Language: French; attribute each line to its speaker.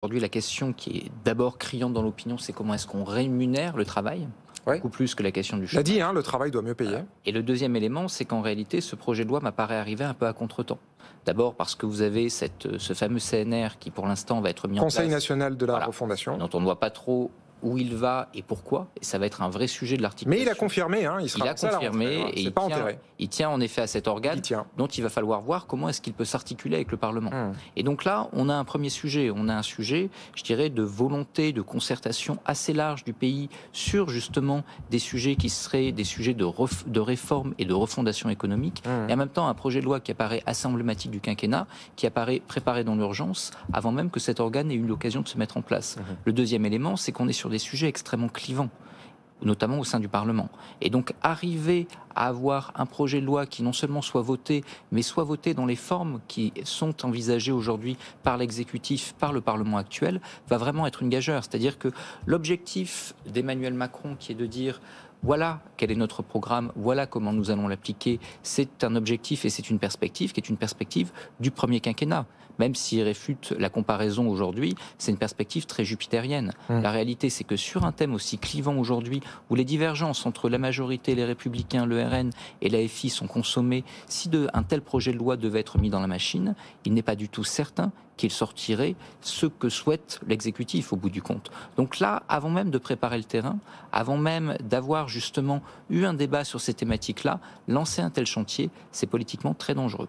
Speaker 1: Aujourd'hui, la question qui est d'abord criante dans l'opinion, c'est comment est-ce qu'on rémunère le travail,
Speaker 2: Ouais.
Speaker 1: beaucoup plus que la question du
Speaker 2: Il a
Speaker 1: chômage.
Speaker 2: dit, le travail doit mieux payer.
Speaker 1: Et le deuxième élément, c'est qu'en réalité, ce projet de loi m'apparaît arriver un peu à contretemps. D'abord parce que vous avez ce fameux CNR qui, pour l'instant, va être mis en place.
Speaker 2: Conseil national de la
Speaker 1: Voilà,
Speaker 2: refondation.
Speaker 1: dont on ne voit pas trop où il va et pourquoi, et ça va être un vrai sujet de l'articulation.
Speaker 2: Mais il a confirmé, il sera
Speaker 1: Il a
Speaker 2: lancé à la
Speaker 1: confirmé
Speaker 2: rentrée,
Speaker 1: et
Speaker 2: c'est pas enterré.
Speaker 1: il tient en effet à cet organe
Speaker 2: Il tient.
Speaker 1: dont il va falloir voir comment est-ce qu'il peut s'articuler avec le Parlement. Et donc là, on a un premier sujet. On a un sujet, je dirais, de volonté, de concertation assez large du pays sur justement des sujets qui seraient des sujets de réforme et de refondation économique. Et en même temps, un projet de loi qui apparaît assez emblématique du quinquennat, qui apparaît préparé dans l'urgence, avant même que cet organe ait eu l'occasion de se mettre en place. Le deuxième élément, c'est qu'on est sur des sujets extrêmement clivants, notamment au sein du Parlement. Et donc arriver à avoir un projet de loi qui non seulement soit voté, mais soit voté dans les formes qui sont envisagées aujourd'hui par l'exécutif, par le Parlement actuel, va vraiment être une gageure. C'est-à-dire que l'objectif d'Emmanuel Macron, qui est de dire voilà quel est notre programme, voilà comment nous allons l'appliquer, c'est un objectif et c'est une perspective qui est une perspective du premier quinquennat. Même s'il réfute la comparaison aujourd'hui, c'est une perspective très jupitérienne. La réalité, c'est que sur un thème aussi clivant aujourd'hui, où les divergences entre la majorité, les Républicains, le RN et la FI sont consommées, si un tel projet de loi devait être mis dans la machine, il n'est pas du tout certain qu'il sortirait ce que souhaite l'exécutif au bout du compte. Donc là, avant même de préparer le terrain, avant même d'avoir justement eu un débat sur ces thématiques-là, lancer un tel chantier, c'est politiquement très dangereux.